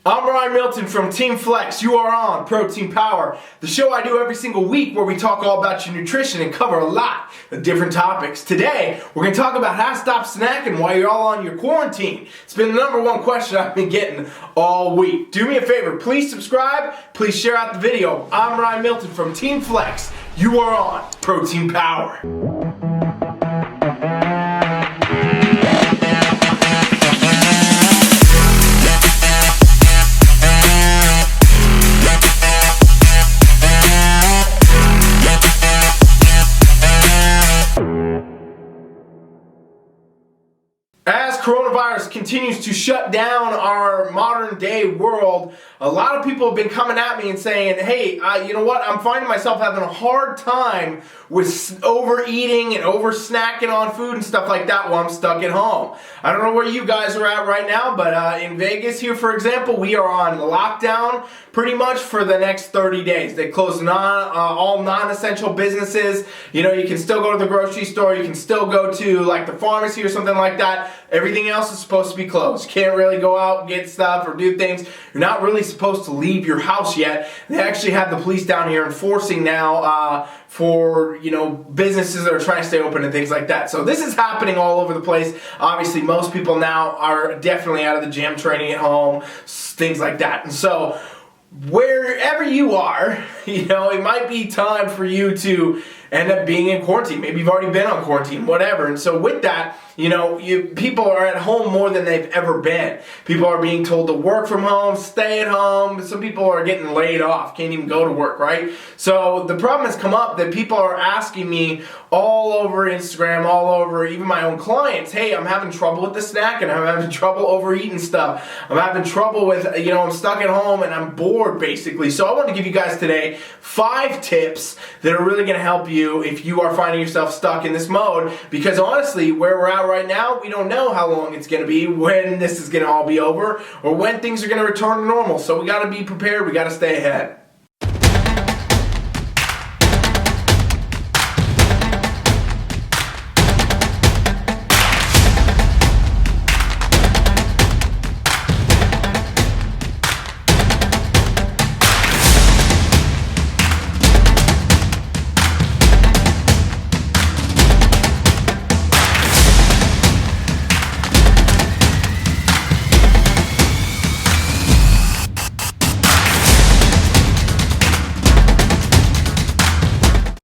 I'm Milton from TeamFFLEX. You are on Protein Power, the show I do every single week where we talk all about your nutrition and cover a lot of different topics. Today, we're going to talk about how to stop snacking while you're all on your quarantine. It's been the #1 question I've been getting all week. Do me a favor, please subscribe, please share out the video. I'm Ryan Milton from TeamFFLEX. You are on Protein Power. As coronavirus continues to shut down our modern day world, a lot of people have been coming at me and saying, hey, you know what, I'm finding myself having a hard time with overeating and over snacking on food and stuff like that while I'm stuck at home. I don't know where you guys are at right now, but in Vegas here, for example, we are on lockdown pretty much for the next 30 days. They closed all non-essential businesses. You know, you can still go to the grocery store, you can still go to like the pharmacy or something like that. Everything else is supposed to be closed. You can't really go out and get stuff or do things. You're not really supposed to leave your house yet. They actually have the police down here enforcing now for, you know, businesses that are trying to stay open and things like that. So this is happening all over the place. Obviously, most people now are definitely out of the gym, training at home, things like that. And so wherever you are, you know, it might be time for you to end up being in quarantine. Maybe you've already been on quarantine, whatever. And so with that, you know, people are at home more than they've ever been. People are being told to work from home, stay at home. Some people are getting laid off, can't even go to work, right? So the problem has come up that people are asking me all over Instagram, all over even my own clients, hey, I'm having trouble with the snacking, I'm having trouble overeating stuff, I'm having trouble with, you know, I'm stuck at home and I'm bored basically. So I want to give you guys today 5 tips that are really going to help you if you are finding yourself stuck in this mode, because honestly, where we're at right now, we don't know how long it's going to be, when this is going to all be over, or when things are going to return to normal. So we got to be prepared, we got to stay ahead.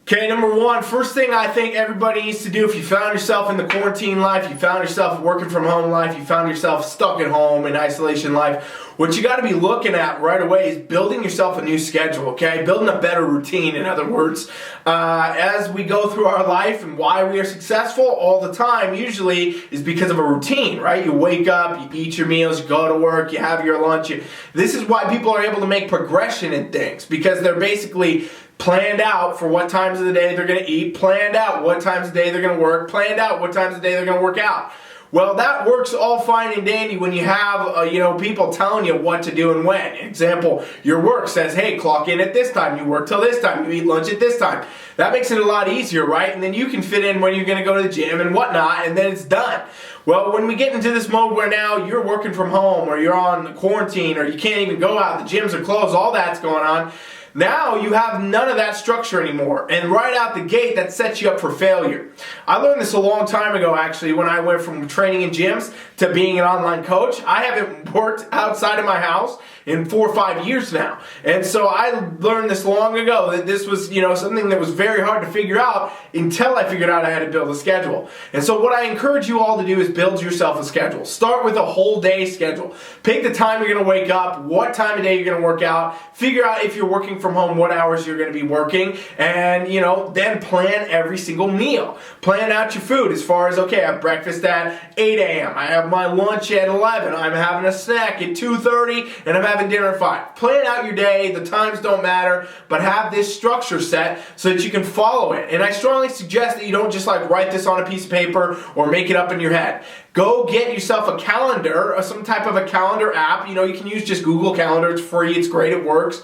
Okay, #1, first thing I think everybody needs to do if you found yourself in the quarantine life, you found yourself working from home life, you found yourself stuck at home in isolation life, what you got to be looking at right away is building yourself a new schedule, okay? Building a better routine, in other words. As we go through our life and why we are successful all the time usually is because of a routine, right? You wake up, you eat your meals, you go to work, you have your lunch. This is why people are able to make progression in things, because they're basically planned out for what times of the day they're going to eat, planned out what times of the day they're going to work, planned out what times of the day they're going to work out. Well, that works all fine and dandy when you have, you know, people telling you what to do and when. Example, your work says, hey, clock in at this time, you work till this time, you eat lunch at this time. That makes it a lot easier, right? And then you can fit in when you're going to go to the gym and whatnot, and then it's done. Well, when we get into this mode where now you're working from home, or you're on quarantine, or you can't even go out, the gyms are closed, all that's going on, now you have none of that structure anymore, and right out the gate that sets you up for failure. I learned this a long time ago actually when I went from training in gyms to being an online coach. I haven't worked outside of my house in 4 or 5 years now, and so I learned this long ago that this was, you know, something that was very hard to figure out until I figured out I had to build a schedule. And so what I encourage you all to do is build yourself a schedule. Start with a whole day schedule. Pick the time you're going to wake up, what time of day you're going to work out, figure out if you're working from home what hours you're going to be working, and, you know, then plan every single meal. Plan out your food as far as, okay, I have breakfast at 8 a.m. I have my lunch at 11. I'm having a snack at 2:30, and I'm having dinner at 5. Plan out your day. The times don't matter, but have this structure set so that you can follow it. And I strongly suggest that you don't just like write this on a piece of paper or make it up in your head. Go get yourself a calendar, or some type of a calendar app. You know, you can use just Google Calendar. It's free. It's great. It works.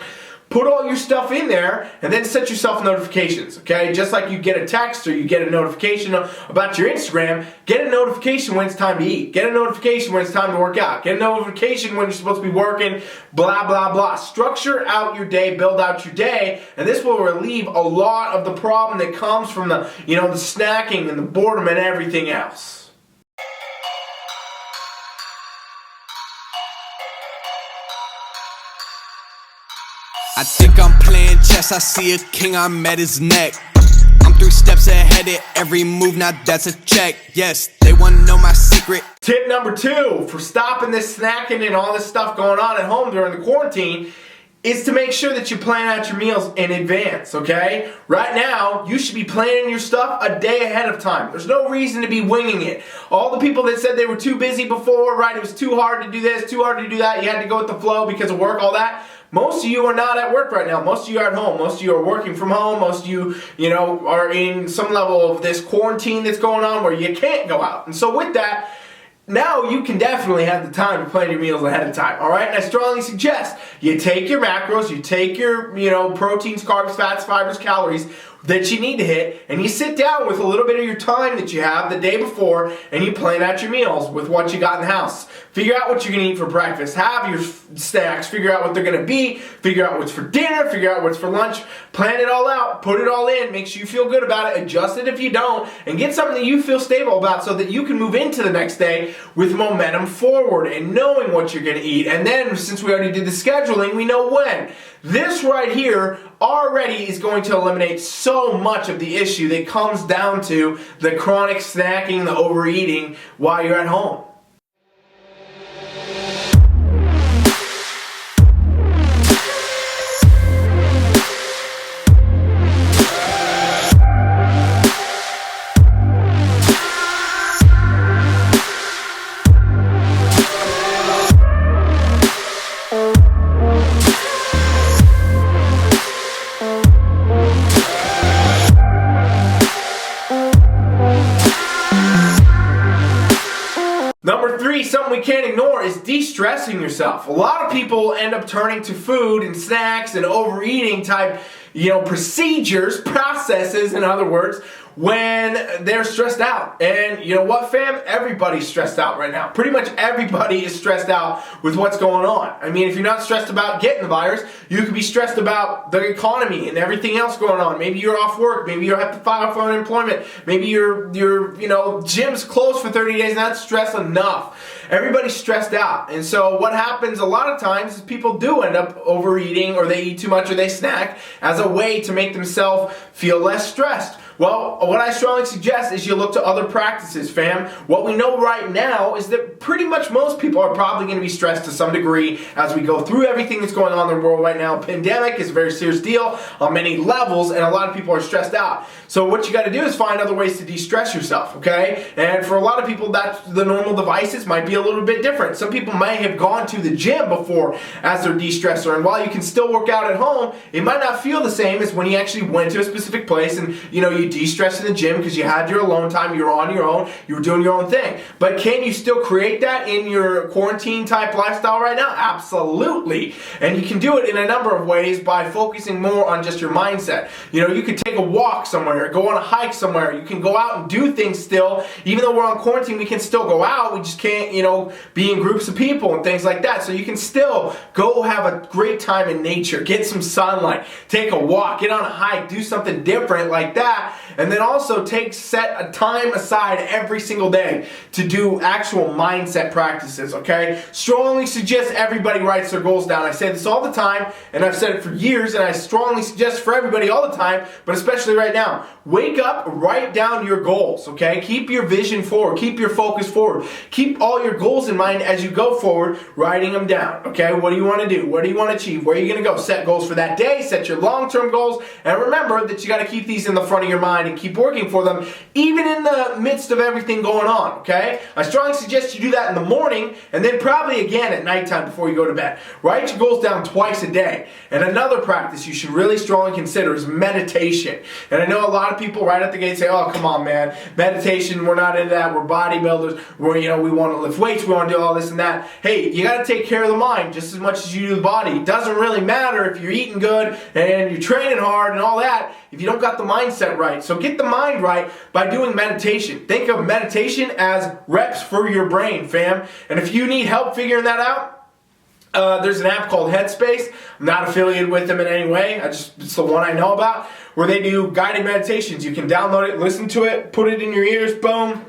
Put all your stuff in there and then set yourself notifications, okay? Just like you get a text or you get a notification about your Instagram, get a notification when it's time to eat. Get a notification when it's time to work out. Get a notification when you're supposed to be working, blah, blah, blah. Structure out your day, build out your day, and this will relieve a lot of the problem that comes from the, the snacking and the boredom and everything else. I think I'm playing chess, I see a king, I'm at his neck. I'm 3 steps ahead of every move, now that's a check. Yes, they wanna know my secret. Tip number 2 for stopping this snacking and all this stuff going on at home during the quarantine is to make sure that you plan out your meals in advance, okay? Right now, you should be planning your stuff a day ahead of time. There's no reason to be winging it. All the people that said they were too busy before, right, it was too hard to do this, too hard to do that, you had to go with the flow because of work, all that. Most of you are not at work right now. Most of you are at home. Most of you are working from home. Most of you, are in some level of this quarantine that's going on where you can't go out. And so with that, now you can definitely have the time to plan your meals ahead of time, all right? And I strongly suggest you take your macros, you take your, proteins, carbs, fats, fibers, calories that you need to hit, and you sit down with a little bit of your time that you have the day before, and you plan out your meals with what you got in the house. Figure out what you're going to eat for breakfast. Have your snacks. Figure out what they're going to be. Figure out what's for dinner. Figure out what's for lunch. Plan it all out. Put it all in. Make sure you feel good about it. Adjust it if you don't. And get something that you feel stable about so that you can move into the next day with momentum forward and knowing what you're going to eat. And then, since we already did the scheduling, we know when. This right here already is going to eliminate so much of the issue that comes down to the chronic snacking, the overeating while you're at home. Number 3, something we can't ignore is de-stressing yourself. A lot of people end up turning to food and snacks and overeating type, processes, in other words, when they're stressed out. And you know what, fam? Everybody's stressed out right now. Pretty much everybody is stressed out with what's going on. I mean, if you're not stressed about getting the virus, you could be stressed about the economy and everything else going on. Maybe you're off work. Maybe you have to file for unemployment. Maybe your gym's closed for 30 days and that's stress enough. Everybody's stressed out. And so what happens a lot of times is people do end up overeating, or they eat too much, or they snack as a way to make themselves feel less stressed. Well, what I strongly suggest is you look to other practices, fam. What we know right now is that pretty much most people are probably going to be stressed to some degree as we go through everything that's going on in the world right now. Pandemic is a very serious deal on many levels, and a lot of people are stressed out. So what you got to do is find other ways to de-stress yourself, okay? And for a lot of people, that's the normal devices might be a little bit different. Some people may have gone to the gym before as their de-stressor, and while you can still work out at home, it might not feel the same as when you actually went to a specific place and you de-stress in the gym because you had your alone time, you were on your own, you were doing your own thing. But can you still create that in your quarantine type lifestyle right now? Absolutely. And you can do it in a number of ways by focusing more on just your mindset. You could take a walk somewhere, go on a hike somewhere. You can go out and do things still. Even though we're on quarantine, we can still go out. We just can't, be in groups of people and things like that. So you can still go have a great time in nature, get some sunlight, take a walk, get on a hike, do something different like that. And then also set a time aside every single day to do actual mindset practices, okay? Strongly suggest everybody writes their goals down. I say this all the time, and I've said it for years, and I strongly suggest for everybody all the time, but especially right now. Wake up, write down your goals, okay? Keep your vision forward. Keep your focus forward. Keep all your goals in mind as you go forward, writing them down, okay? What do you want to do? What do you want to achieve? Where are you going to go? Set goals for that day. Set your long-term goals. And remember that you got to keep these in the front of your your mind and keep working for them, even in the midst of everything going on, okay? I strongly suggest you do that in the morning, and then probably again at nighttime before you go to bed. Write your goals down twice a day. And another practice you should really strongly consider is meditation. And I know a lot of people right at the gate say, oh, come on, man, meditation, we're not into that, we're bodybuilders, we want to lift weights, we want to do all this and that. Hey, you got to take care of the mind just as much as you do the body. It doesn't really matter if you're eating good and you're training hard and all that if you don't got the mindset right. So get the mind right by doing meditation. Think of meditation as reps for your brain, fam. And if you need help figuring that out, there's an app called Headspace. I'm not affiliated with them in any way. It's the one I know about, where they do guided meditations. You can download it, listen to it, put it in your ears, boom.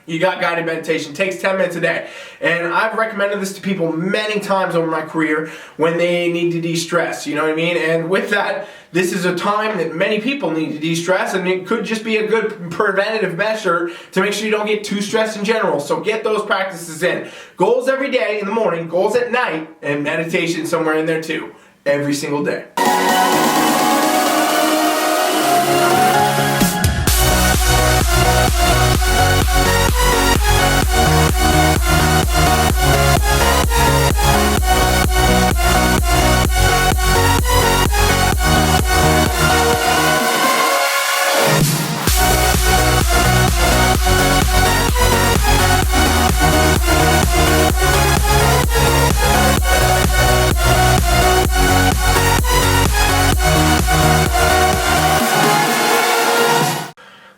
You got guided meditation. It takes 10 minutes a day. And I've recommended this to people many times over my career when they need to de-stress, you know what I mean? And with that, this is a time that many people need to de-stress, and it could just be a good preventative measure to make sure you don't get too stressed in general. So get those practices in. Goals every day in the morning, goals at night, and meditation somewhere in there too, every single day.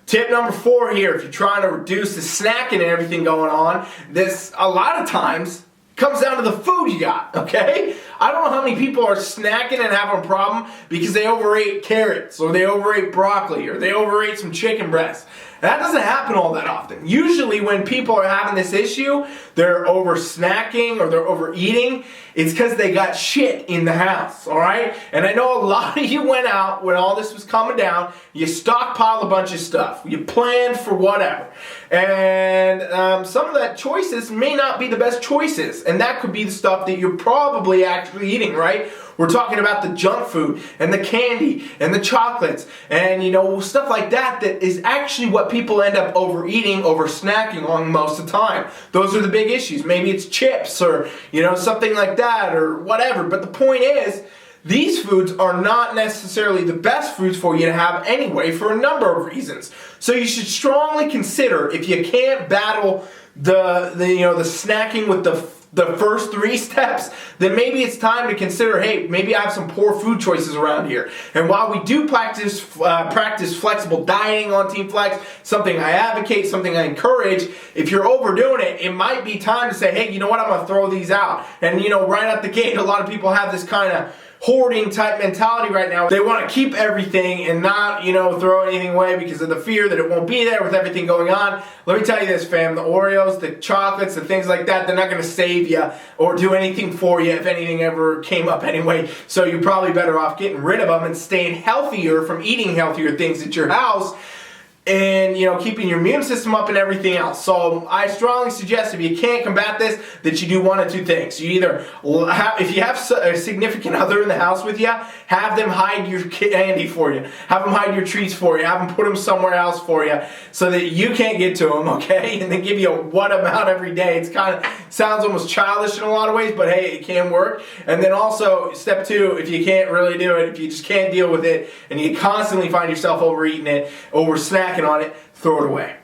Tip number 4 here, if you're trying to reduce the snacking and everything going on, this a lot of times comes down to the food you got, okay? I don't know how many people are snacking and having a problem because they overate carrots, or they overate broccoli, or they overate some chicken breasts. That doesn't happen all that often. Usually when people are having this issue, they're over snacking or they're overeating, it's because they got shit in the house, all right? And I know a lot of you went out when all this was coming down, you stockpiled a bunch of stuff. You planned for whatever. And some of that choices may not be the best choices. And that could be the stuff that you're probably actually eating, right? We're talking about the junk food and the candy and the chocolates and, stuff like that is actually what people end up overeating, over snacking on most of the time. Those are the big issues. Maybe it's chips or, something like that or whatever. But the point is, these foods are not necessarily the best foods for you to have anyway for a number of reasons. So you should strongly consider, if you can't battle the snacking with the first 3 steps, then maybe it's time to consider, hey, maybe I have some poor food choices around here. And while we do practice flexible dieting on TeamFFLEX, something I advocate, something I encourage, if you're overdoing it, it might be time to say, hey, you know what, I'm going to throw these out. And, right out the gate, a lot of people have this kind of hoarding type mentality right now. They want to keep everything and not, throw anything away because of the fear that it won't be there with everything going on. Let me tell you this, fam, the Oreos, the chocolates, the things like that, they're not going to save you or do anything for you if anything ever came up anyway. So you're probably better off getting rid of them and staying healthier from eating healthier things at your house, and keeping your immune system up and everything else. So I strongly suggest, if you can't combat this, that you do one of 2 things. You either if you have a significant other in the house with you, have them hide your candy for you, have them hide your treats for you, have them put them somewhere else for you so that you can't get to them, okay? And they give you one amount every day. It's kind of sounds almost childish in a lot of ways, but hey, it can work. And then also step 2, if you can't really do it, if you just can't deal with it and you constantly find yourself overeating it, over snacking on it, throw it away.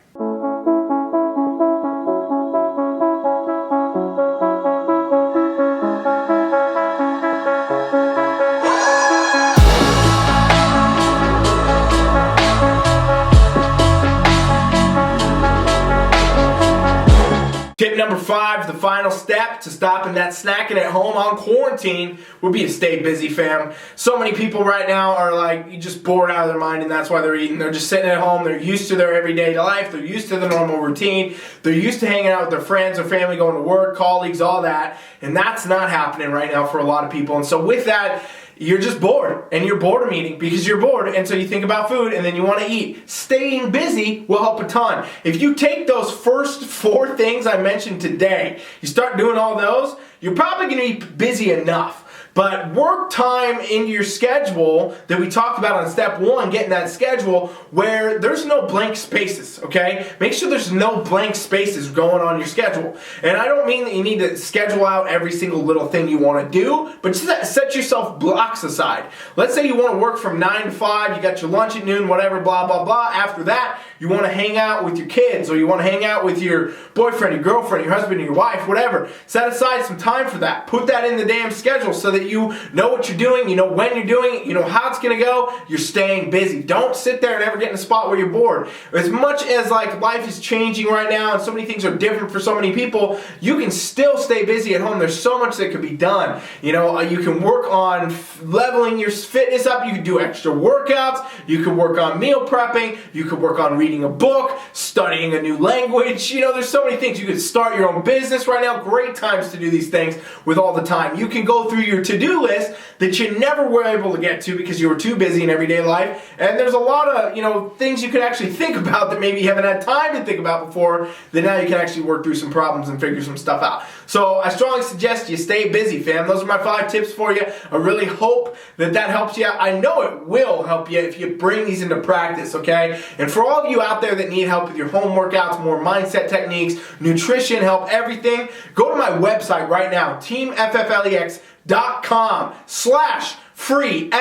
Tip number 5, the final step to stopping that snacking at home on quarantine would be to stay busy, fam. So many people right now are like just bored out of their mind, and that's why they're eating. They're just sitting at home. They're used to their everyday life. They're used to the normal routine. They're used to hanging out with their friends or family, going to work, colleagues, all that. And that's not happening right now for a lot of people. And so with that, you're just bored, and you're boredom eating because you're bored, and so you think about food and then you want to eat. Staying busy will help a ton. If you take those first 4 things I mentioned today, you start doing all those, you're probably going to be busy enough. But work time into your schedule that we talked about on step 1, getting that schedule where there's no blank spaces, okay? Make sure there's no blank spaces going on your schedule. And I don't mean that you need to schedule out every single little thing you want to do, but set yourself blocks aside. Let's say you want to work from 9 to 5, you got your lunch at noon, whatever, blah, blah, blah. After that, you want to hang out with your kids, or you want to hang out with your boyfriend, your girlfriend, your husband, your wife, whatever. Set aside some time for that. Put that in the damn schedule so that you know what you're doing, you know when you're doing it, you know how it's going to go. You're staying busy. Don't sit there and ever get in a spot where you're bored. As much as like life is changing right now and so many things are different for so many people, you can still stay busy at home. There's so much that can be done. You know, you can work on leveling your fitness up. You can do extra workouts. You can work on meal prepping. You can work on reading a book, studying a new language. You know, there's so many things. You could start your own business right now. Great times to do these things with all the time. You can go through your to-do list that you never were able to get to because you were too busy in everyday life. And there's a lot of, you know, things you could actually think about that maybe you haven't had time to think about before, that now you can actually work through some problems and figure some stuff out. So I strongly suggest you stay busy, fam. Those are my 5 tips for you. I really hope that helps you. I know it will help you if you bring these into practice, okay? And for all of you out there that need help with your home workouts, more mindset techniques, nutrition help, everything, go to my website right now, TeamFFLEX.com/free, FREE/free,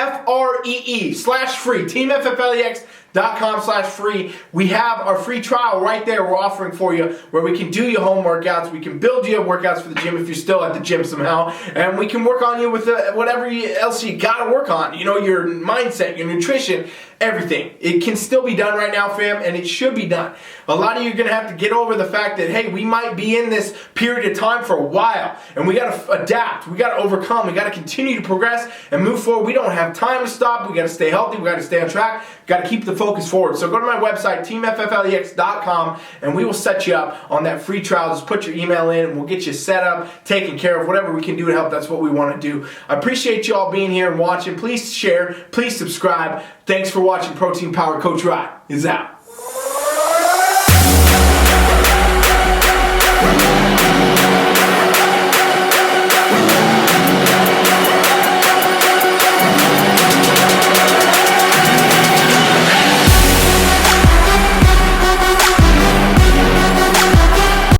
TeamFFLEX.com/free. We have our free trial right there we're offering for you, where we can do your home workouts, we can build you workouts for the gym if you're still at the gym somehow, and we can work on you with whatever else you gotta work on, you know, your mindset, your nutrition, everything. It can still be done right now, fam, and it should be done. A lot of you are going to have to get over the fact that, hey, we might be in this period of time for a while, and we got to adapt, we got to overcome, we got to continue to progress and move forward. We don't have time to stop. We got to stay healthy, we got to stay on track, got to keep the focus forward. So go to my website, TeamFFLEX.com, and we will set you up on that free trial. Just put your email in, and we'll get you set up, taken care of, whatever we can do to help. That's what we want to do. I appreciate you all being here and watching. Please share, please subscribe. Thanks for watching. Protein Power Coach Rod is out.